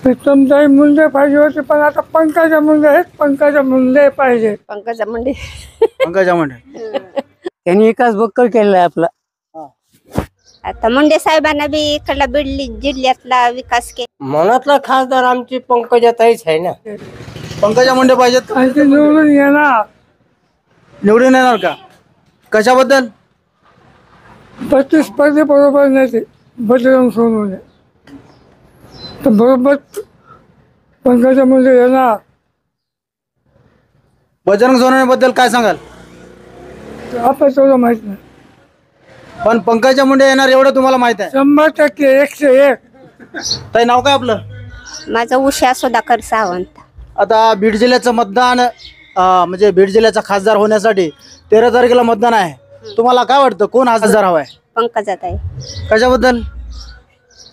प्रीतमताई मुंडे पाहिजे होते, पण आता पंकजा मुंडे आहेत. पंकजा मुंडे पाहिजे. पंकजा मुंडे. पंकजा मुंडे त्यांनी विकास बक्कळ केलेला आहे आपला. आता मुंडे साहेबांना बी इकडला बीड जिल्ह्यातला विकास केला. मनातला खासदार आमची पंकजाताईच आहे ना. पंकजा मुंडे पाहिजेत. आणि ते निवडून येणार. निवडून येणार का? कशाबद्दल? प्रतिस्पर्धी बरोबर नाही ते बजरंग सोनवणे, तर बरोबर पंकजा मुंडे येणार. बजरंग सोनवणे बद्दल काय सांगाल? आपलं तेवढं माहित नाही. पण पंकजा मुंडे येणार एवढं तुम्हाला माहित आहे? 100% 101. ताई नाव काय आपलं? माझा उषा सुधाकर सावंत. आता बीड जिल्ह्याचं मतदान म्हणजे बीड जिल्ह्याचा खासदार होण्यासाठी 13 तारखेला मतदान आहे. तुम्हाला काय वाटतं कोण खासदार हवाय? पंकजाताई. कशाबद्दल?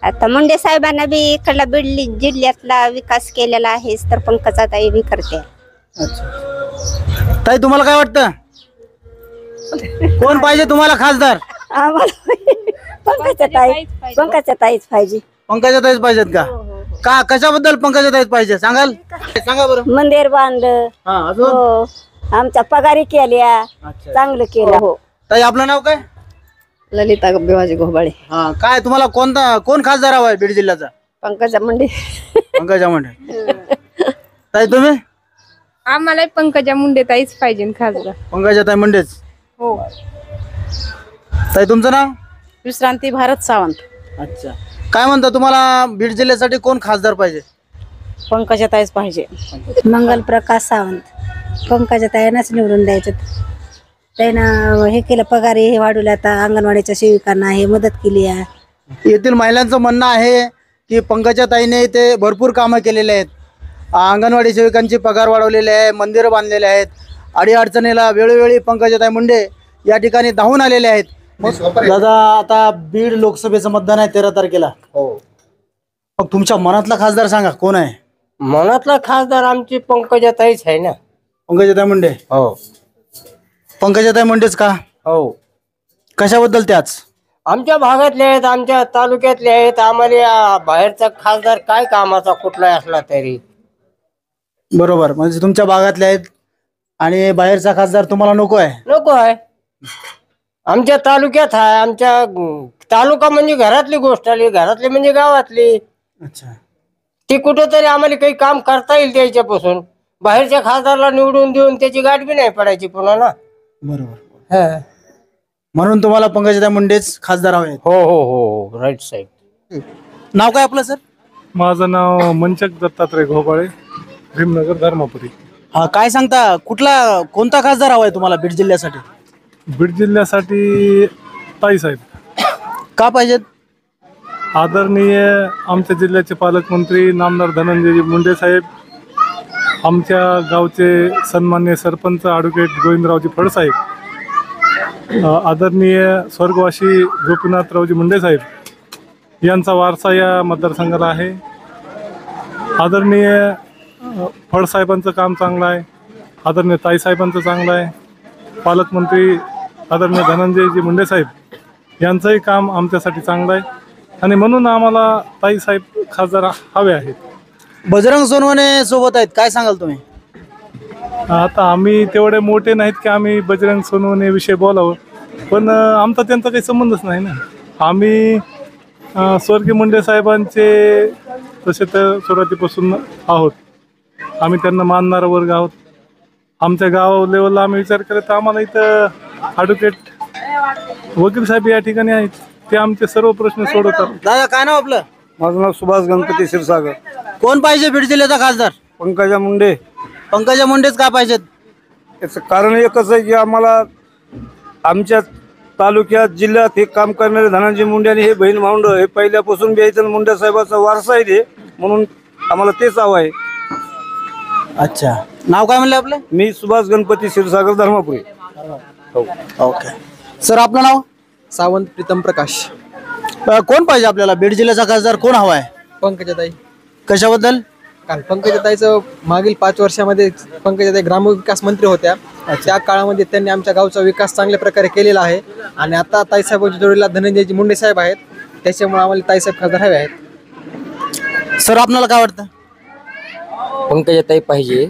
आता मुंडे साहेबांना बी इकडला बीड जिल्ह्यातला विकास केलेला आहेच, तर पंकजाताई बी करते. ताई तुम्हाला काय वाटतं कोण पाहिजे तुम्हाला खासदार? पंकजाताईच पाहिजे. पंकजाताईच पाहिजेत का? का कशाबद्दल पंकजाताईच पाहिजे सांगाल? सांगा बरं. मंदिर बांधलं. हा अजून? हो, आमच्या पगारी केल्या. अच्छा. चांगलं केलं. हो. ताई आपलं नाव काय? ललिता बेवाजी घोबाळे. हा काय तुम्हाला कोण खासदार हवाय बीड जिल्ह्याचा? पंकजा मुंडे. पंकजा मुंडे. ताई तुम्ही? आम्हाला पंकजा मुंडे ताईच पाहिजे खासदार. पंकजाताई मुंडेच. हो. ताई तुमचं नाव? विश्रांती भारत सावंत. अच्छा. काय म्हणता तुम्हाला बीड जिल्ह्यासाठी कोण खासदार पाहिजे? पंकजाताईच पाहिजे. मंगल प्रकाश सावंत. पंकजाताईंनाच निवडून द्यायचं. त्यानं हे केलं, पगार हे वाढवले. आता अंगणवाडीच्या सेविकांना हे मदत केली आहे. येथील महिलांचं म्हणणं आहे की पंकजाताईने ते भरपूर कामं केलेले आहेत. अंगणवाडी सेविकांची पगार वाढवलेले आहे, मंदिरं बांधलेले आहेत. अडीअडचणीला वेळोवेळी पंकजाताई मुंडे या ठिकाणी धावून आलेले आहेत. दादा आता बीड लोकसभेचं मतदान आहे 13 तारखेला. हो. मग तुमच्या मनातला खासदार सांगा कोण आहे? मनातला खासदार आमची पंकजाताईच आहे ना. पंकजाताई मुंडे. हो. पंकजाताई मुंडेच का? हो. कशाबद्दल? त्याच आमच्या भागातले आहेत, आमच्या तालुक्यातले आहेत. आम्हाला बाहेरचा खासदार काय कामाचा कुठलाही असला तरी. बरोबर, म्हणजे तुमच्या भागातले आहेत आणि बाहेरचा खासदार तुम्हाला नको आहे? नको आहे. आमच्या तालुक्यात आहे. आमच्या तालुका म्हणजे घरातली गोष्ट आली, घरातली म्हणजे गावातली. अच्छा. ती कुठंतरी आम्हाला काही काम करता येईल त्याच्यापासून. बाहेरच्या खासदारला निवडून देऊन त्याची गाठ बी नाही पडायची पुन्हा ना. बरोबर. म्हणून तुम्हाला पंकजाताई मुंडेच खासदार हवे? हो हो हो, राईट साईड. नाव काय आपलं सर? माझं नाव मंचक दत्तात्रय घोबाळे, भीमनगर धर्मापुरी. हा काय सांगता, कोणता खासदार हवाय तुम्हाला बीड जिल्ह्यासाठी? बीड जिल्ह्यासाठी ताईसाहेब. का पाहिजेत? आदरणीय आमच्या जिल्ह्याचे पालकमंत्री नामदार धनंजय मुंडे साहेब, आमच्या गावचे सन्मान्य सरपंच ॲडव्होकेट गोविंदरावजी फडसाहेब, आदरणीय स्वर्गवासी गोपीनाथरावजी मुंडे साहेब यांचा वारसा या मतदारसंघाला आहे. आदरणीय फडसाहेबांचं काम चांगलं आहे. आदरणीय ताईसाहेबांचं चांगलं आहे. पालकमंत्री आदरणीय धनंजयजी मुंडे साहेब यांचंही काम आमच्यासाठी चांगलं आहे आणि म्हणून आम्हाला ताईसाहेब खासदार हवे आहेत. बजरंग सोनवणे सोबत आहेत, काय सांगाल तुम्ही? आता आम्ही तेवढे मोठे नाहीत की आम्ही बजरंग सोनवणे विषयी बोलावं, पण आमचा त्यांचा काही संबंधच नाही ना. आम्ही स्वर्गीय मुंडे साहेबांचे तसे तर सुरुवातीपासून आहोत. आम्ही त्यांना मानणारा वर्ग आहोत. आमच्या गाव लेवलला आम्ही विचार केला तर आम्हाला इथं ॲडव्होकेट वकील साहेब या ठिकाणी आहेत. ते आमचे सर्व प्रश्न सोडवतात. दादा काय नाव आपलं? माझं नाव सुभाष गणपती क्षीरसागर. कोण पाहिजे बीड जिल्ह्याचा खासदार? पंकजा मुंडे. पंकजा मुंडेच का पाहिजेत? याचं कारण एकच आहे की आम्हाला आमच्या तालुक्यात जिल्ह्यात हे काम करणारे धनंजय मुंडे आणि हे बहीण भावंड हे पहिल्यापासून बी इथं मुंडे साहेबाचा वारसा आहे ते, म्हणून आम्हाला तेच हवं आहे. अच्छा. नाव काय म्हणलं आपलं? मी सुभाष गणपती क्षीरसागर धर्मापुरी. ओके सर, आपलं नाव? सावंत प्रीतम प्रकाश. कोण पाहिजे आपल्याला बीड जिल्ह्याचा खासदार कोण हवाय? पंकजाताई. कशाबद्दल? कारण पंकजाताईचं मागील 5 वर्षामध्ये पंकजाताई ग्रामविकास मंत्री होत्या. त्या काळामध्ये त्यांनी आमच्या गावचा विकास चांगल्या प्रकारे केलेला आहे आणि आता ताईसाहेबांच्या जोडीला धनंजयजी मुंडे साहेब आहेत. त्याच्यामुळे आम्हाला ताईसाहेब खासदार हवे आहेत. सर आपल्याला काय वाटतं? पंकजाताई पाहिजे,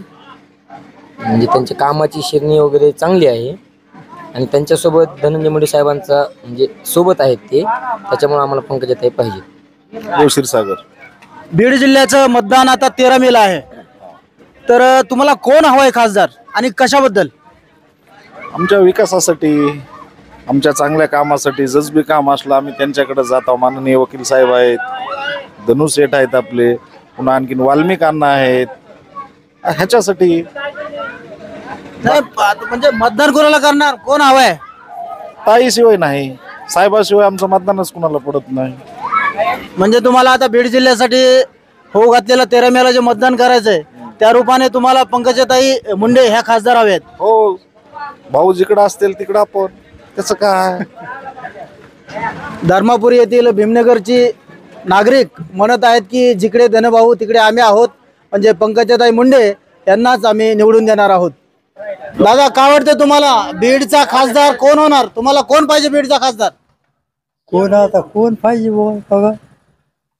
म्हणजे त्यांच्या कामाची शिरणी वगैरे चांगली आहे आणि त्यांच्यासोबत धनंजय मुंडे साहेबांचा म्हणजे सोबत आहेत ते, त्याच्यामुळे आम्हाला पंकजाताई पाहिजे. क्षीरसागर. बीड जिल्ह्याचं मतदान आता 13 मेला आहे, तर तुम्हाला कोण हवाय खासदार आणि कशाबद्दल? आमच्या विकासासाठी, आमच्या चांगल्या कामासाठी, जसबी काम असलं आम्ही त्यांच्याकडे जातो. माननीय वकील साहेब आहेत, धनु शेठ आहेत आपले, पुन्हा आणखीन वाल्मिक अण्णा आहेत. ह्याच्यासाठी नाही म्हणजे मतदान कोणाला करणार, कोण हवाय? ताईशिवाय नाही, साहेबाशिवाय आमचं मतदानच कुणाला पडत नाही. म्हणजे तुम्हाला आता बीड जिल्ह्यासाठी हो घातलेला 13 मेला जे मतदान करायचंय त्या रूपाने तुम्हाला पंकजाताई मुंडे ह्या खासदार हवेत. हो, भाऊ जिकडं असतील तिकडं आपण, त्याचं काय. धर्मापुरी येथील भीमनगरची नागरिक म्हणत आहेत की जिकडे धनभाऊ तिकडे आम्ही आहोत, म्हणजे पंकजाताई मुंडे यांनाच आम्ही निवडून देणार आहोत. दादा काय वाटतं तुम्हाला, बीडचा खासदार कोण होणार? तुम्हाला कोण पाहिजे बीडचा खासदार? कोण आता कोण पाहिजे बघा.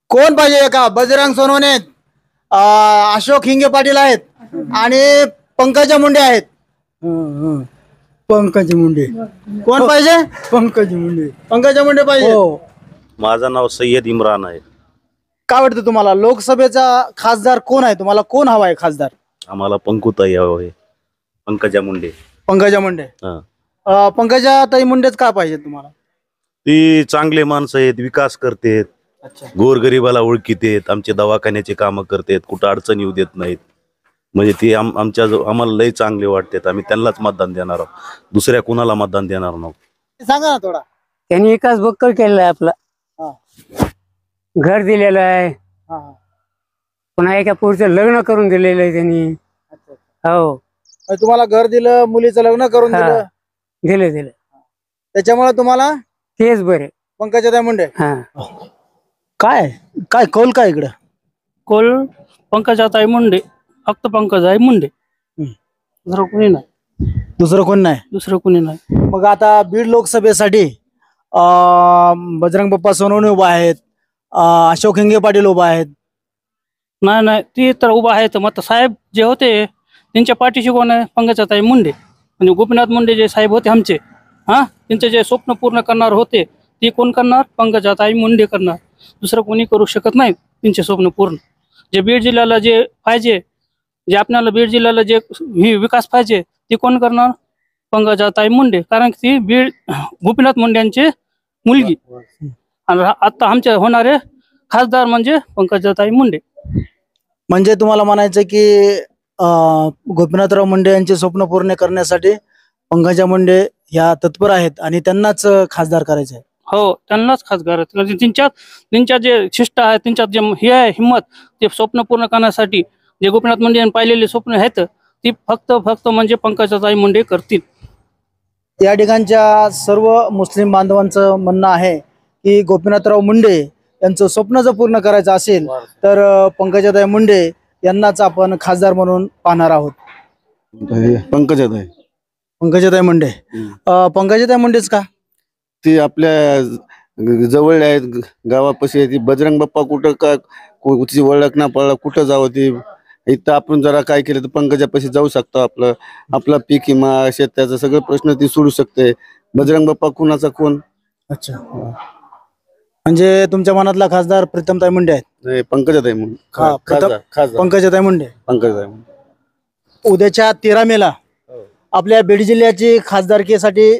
कोण पाहिजे? का बजरंग सोनवणे आहेत, अशोक हिंगे पाटील आहेत आणि पंकजा मुंडे आहेत. पंकज मुंडे. कोण पाहिजे? पंकज मुंडे. पंकजा मुंडे पाहिजे. माझं नाव सय्यद इम्रान आहे. काय वाटतं तुम्हाला लोकसभेचा खासदार कोण आहे? तुम्हाला कोण हवा आहे खासदार? आम्हाला पंकुताई हवं, पंकजा मुंडे. पंकजा मुंडे. पंकजाताई मुंडेच का पाहिजे तुम्हाला? ती चांगले माणसं आहेत, विकास करतेत, गोरगरिबाला ओळखीतेत, आमचे दवाखान्याचे कामं करतेत, कुठं अडचण येऊ देत नाहीत. म्हणजे ती आम्हाला लय चांगले वाटतात. आम्ही त्यांनाच मतदान देणार आहोत, दुसऱ्या कुणाला मतदान देणार नाही. सांगा ना थोडा. त्यांनी विकास बक्कळ केलेला आहे आपला. घर दिलेलं आहे, पुन्हा एका पुढचं लग्न करून दिलेलं आहे त्यांनी. हो, तुम्हाला घर दिलं, मुलीचं लग्न करून दिलं, दिलं त्याच्यामुळे तुम्हाला तेच बरे पंकजाताई मुंडे. हा. काय काय कौल काय इकडं? कोल पंकजाताई मुंडे, फक्त पंकजाताई मुंडे, दुसरं कोणी नाही. दुसरं कोण नाही? दुसरं कोणी नाही. मग आता बीड लोकसभेसाठी बजरंग बाप्पा सोनवणे उभा आहेत, अशोक हिंगे पाटील उभा आहेत. नाही ते तर उभा आहेत. मग साहेब जे होते त्यांच्या पाठीशी कोण आहे? पंकजाताई मुंडे. म्हणजे गोपीनाथ मुंडे जे साहेब होते आमचे, त्यांचे जे स्वप्न पूर्ण करणार होते ते कोण करणार? पंकजाताई मुंडे करणार. दुसरं कोणी करू शकत नाही त्यांचे स्वप्न पूर्ण. जे बीड जिल्ह्याला जे पाहिजे, जे आपल्याला बीड जिल्ह्याला जे विकास पाहिजे ते कोण करणार? पंकजाताई मुंडे. कारण की ती बीड गोपीनाथ मुंडे यांची मुलगी. आणि आता आमचे होणारे खासदार म्हणजे पंकजाताई मुंडे. म्हणजे तुम्हाला म्हणायचं की गोपीनाथराव मुंडे यांचे स्वप्न पूर्ण करण्यासाठी पंकजा मुंडे ह्या तत्पर आहेत आणि त्यांनाच खासदार करायचं आहे. हो, त्यांनाच खासदार आहेत. त्यांच्या जे शिष्ट आहेत, त्यांच्यात जे हे आहे हिंमत, ते स्वप्न पूर्ण करण्यासाठी जे गोपीनाथ मुंडे यांनी पाहिलेले स्वप्न आहेत ती फक्त म्हणजे पंकजाताई मुंडे करतील. या ठिकाणच्या सर्व मुस्लिम बांधवांचं म्हणणं आहे की गोपीनाथराव मुंडे यांचं स्वप्न जर पूर्ण करायचं असेल तर पंकजाताई मुंडे यांनाच आपण खासदार म्हणून पाहणार आहोत. पंकजाताई मुंडे. पंकजाताई मुंडेच का? ती आपल्या जवळ आहेत, गावापाशी आहे. ती बजरंग बाप्पा कुठं का तिची ओळख ना पडला, कुठं जावं ती. इथं आपण जरा काय केलं तर पंकजापाशी जाऊ शकतो. आपला पीक विमा, शेताचा सगळे प्रश्न ती सोडू शकते. बजरंग बाप्पा कुणाचा कोण? अच्छा, म्हणजे तुमच्या मनातला खासदार प्रीतमताई मुंडे आहेत? पंकजाताई मुंडे. पंकजाताई मुंडे. पंकजाताई मुंडे. उद्याच्या 13 मेला आपल्या बीड जिल्ह्याची खासदारकीसाठी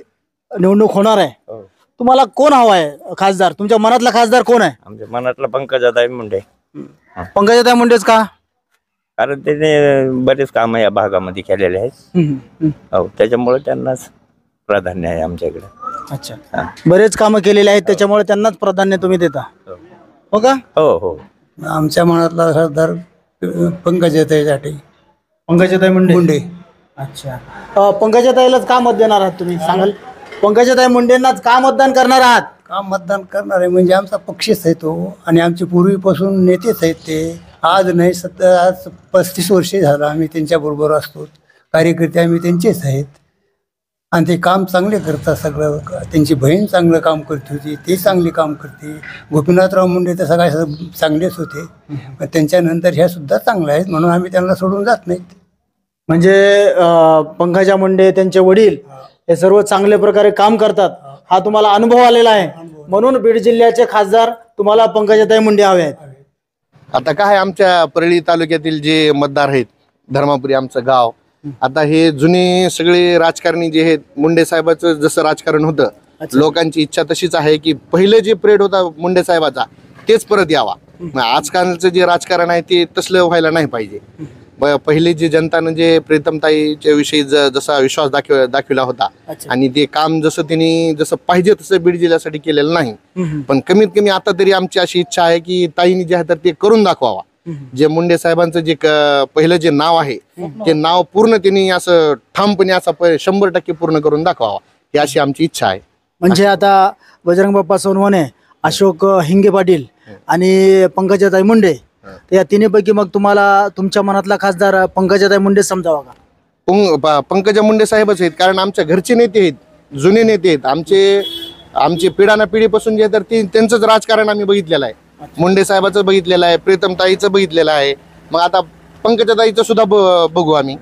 निवडणूक होणार आहे. तुम्हाला कोण हवा आहे खासदार? तुमच्या मनातला खासदार कोण आहे? आमच्या मनातला पंकजाताई मुंडे. पंकजाताई मुंडेच का? कारण त्याने बरेच काम या भागामध्ये केलेले आहेत. हो, त्याच्यामुळे त्यांनाच प्राधान्य आहे आमच्याकडे. अच्छा, बरेच कामं केलेले आहेत त्याच्यामुळे त्यांनाच प्राधान्य तुम्ही देता, हो का? हो हो. आमच्या मनातला खासदार पंकजाताईसाठी. पंकजाताई मुंडे. अच्छा, पंकजाताईलाच का मत देणार आहात तुम्ही, सांगाल? पंकजाताई मुंडेंनाच का मतदान करणार आहात? का मतदान करणार आहे म्हणजे आमचा पक्षच आहे तो, आणि आमचे पूर्वीपासून नेतेच आहेत ते. आज नाही, आज 35 वर्षे झालं आम्ही त्यांच्याबरोबर असतो. कार्यकर्ते आम्ही त्यांचेच आहेत. आणि ते काम चांगले करतात सगळं. त्यांची बहीण चांगलं काम करत होती, ते चांगले काम करते. गोपीनाथराव मुंडे तर सगळ्या चांगलेच होते, पण त्यांच्यानंतर ह्या सुद्धा चांगल्या आहेत, म्हणून आम्ही त्यांना सोडून जात नाहीत. म्हणजे पंकजा मुंडे त्यांचे वडील हे सर्व चांगल्या प्रकारे काम करतात, हा तुम्हाला अनुभव आलेला आहे, म्हणून बीड जिल्ह्याचे खासदार तुम्हाला पंकजाताई मुंडे हवे आहेत. आता काय आमच्या परळी तालुक्यातील जे मतदार आहेत, धर्मापुरी आमचं गाव, आता हे जुने सगळे राजकारणी जे आहेत, मुंडे साहेबाचं जसं राजकारण होतं, लोकांची इच्छा तशीच आहे की पहिले जे पिरियड होता मुंडे साहेबाचा तेच परत यावा. आजकालचं जे राजकारण आहे ते तसलं व्हायला नाही पाहिजे. पहिले जे जनतानं जे प्रीतमताईच्या विषयी जसा विश्वास दाखविला होता आणि ते काम जसं पाहिजे तसं बीड जिल्ह्यासाठी केलेलं नाही, पण कमीत कमी आता तरी आमची अशी इच्छा आहे की ताईंनी जे आहे तर ते करून दाखवावा. जे मुंडे साहेबांचं जे पहिलं जे नाव आहे ते नाव पूर्ण त्यांनी असं ठामपणे असं 100% पूर्ण करून दाखवावा, ही अशी आमची इच्छा आहे. म्हणजे आता बजरंग बाप्पा सोनवणे, अशोक हिंगे पाटील आणि पंकजाताई मुंडे, तर या तिन्हीपैकी मग तुम्हाला तुमच्या मनातला खासदार पंकजाताई मुंडे समजावा का? पंकजा मुंडे साहेबच आहेत, कारण आमच्या घरचे नेते आहेत, जुने नेते आहेत. आमचे पिढ्याना पिढीपासून जे तर त्यांचंच राजकारण आम्ही बघितलेलं आहे. मुंडे साहेबाचं बघितलेलं आहे, प्रीतमताईचं बघितलेलं आहे, मग आता पंकजाताईचं सुद्धा बघू आम्ही.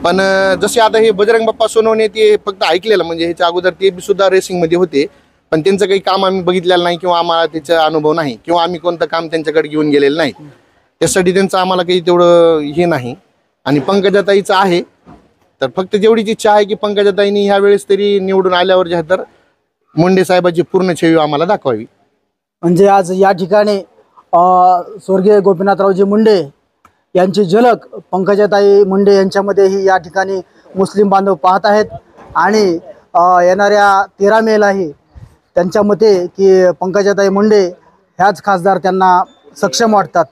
पण जसे आता हे बजरंग बाप्पा सोनवणे ते फक्त ऐकलेलं, म्हणजे ह्याच्या अगोदर ते सुद्धा रेसिंगमध्ये होते, पण त्यांचं काही काम आम्ही बघितलेलं नाही किंवा आम्हाला त्याचा अनुभव नाही किंवा आम्ही कोणतं काम त्यांच्याकडे घेऊन गेलेलं नाही, त्यासाठी त्यांचं आम्हाला काही तेवढं हे नाही. आणि पंकजाताईचं आहे तर फक्त जेवढीच इच्छा आहे की पंकजाताईंनी ह्या वेळेस तरी निवडून आल्यावर जे तर मुंडे साहेबाची पूर्ण छवी आम्हाला दाखवावी. म्हणजे आज या ठिकाणी स्वर्गीय गोपीनाथरावजी मुंडे यांची झलक पंकजाताई मुंडे यांच्यामध्येही या ठिकाणी मुस्लिम बांधव पाहत आहेत. आणि येणाऱ्या 13 मेलाही त्यांच्या मते की पंकजाताई मुंडे ह्याच खासदार त्यांना सक्षम वाटतात.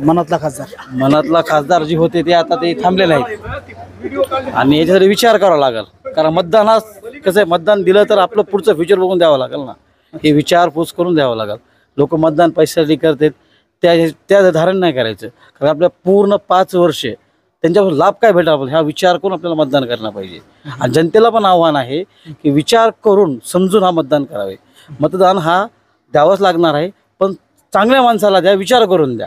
मनातला खासदार जे होते ते आता ते थांबलेले आहेत आणि याच्यासाठी विचार करावा लागेल. कारण मतदान हा कसं आहे, मतदान दिलं तर आपलं पुढचं फ्युचर बघून द्यावं लागेल ना, हे विचारपूस करून द्यावं लागेल. लोक मतदान पैशासाठी करतात, त्या धारण नाही करायचं. कारण आपल्या पूर्ण 5 वर्षे त्यांच्यावर लाभ काय भेटावा ह्या विचार करून आपल्याला मतदान करायला पाहिजे. आणि जनतेला पण आव्हान आहे की विचार करून समजून हा मतदान करावे. मतदान हा द्यावाच लागणार आहे, पण चांगल्या माणसाला द्या, विचार करून द्या,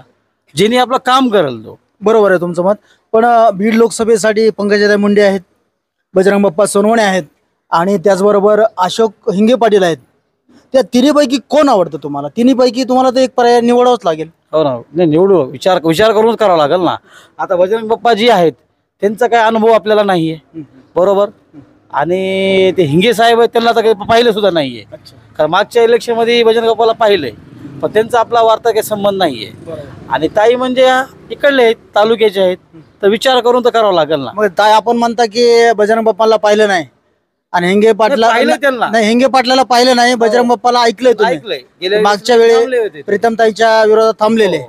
ज्यांनी आपलं काम करेल तो. बरोबर आहे तुमचं मत. पण बीड लोकसभेसाठी पंकजाताई मुंडे आहेत, बजरंग बाप्पा सोनवणे आहेत आणि त्याचबरोबर अशोक हिंगे पाटील आहेत. त्या तिन्हीपैकी कोण आवडतं तुम्हाला? तिन्हीपैकी तुम्हाला तर एक पर्याय निवडावाच लागेल. हो ना, नाही निवडू, विचार करूनच करावं लागेल ना. आता बजरंग बाप्पा जी आहेत त्यांचा काही अनुभव आपल्याला नाही आहे, बरोबर. आणि ते हिंगे साहेब आहेत त्यांना तर काही पाहिलं सुद्धा नाही आहे. कारण मागच्या इलेक्शनमध्ये बजरंग बाप्पाला पाहिलंय, पण त्यांचा आपला वार्ता काही संबंध नाही आहे. आणि ताई म्हणजे इकडले आहेत, तालुक्याचे आहेत, तर विचार करून तर करावं लागेल ना. मग ताई आपण म्हणता की बजरंग बाप्पाला पाहिलं नाही आणि हिंगे पाटला नाही, हिंगे पाटलाला पाहिलं नाही, बजरंग बाप्पाला ऐकलंय तुम्ही. मागच्या वेळी प्रीतमताईच्या विरोधात थांबलेले.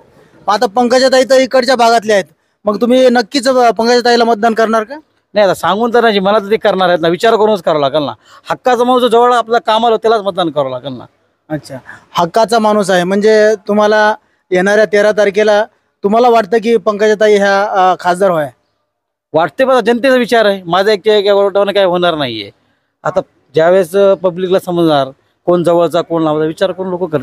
आता पंकजाताई तर इकडच्या भागातले आहेत, मग तुम्ही नक्कीच पंकजाताईला मतदान करणार का? नाही, आता सांगून तर नाही, मला तर ते करणार आहेत ना, विचार करूनच करावं लागेल ना. हक्काचा माणूस जवळ आपला कामाला त्यालाच मतदान करावं लागेल ना. अच्छा, हक्काचा माणूस आहे म्हणजे तुम्हाला येणाऱ्या 13 तारखेला तुम्हाला वाटतं की पंकजाताई ह्या खासदार व्हाय वाटते. पण जनतेचा विचार आहे, माझा एकट्याने काय होणार नाहीये. आता ज्यावेळेस पब्लिकला समजणार कोण जवळचा कोण लांबचा विचार करून लोक करतील.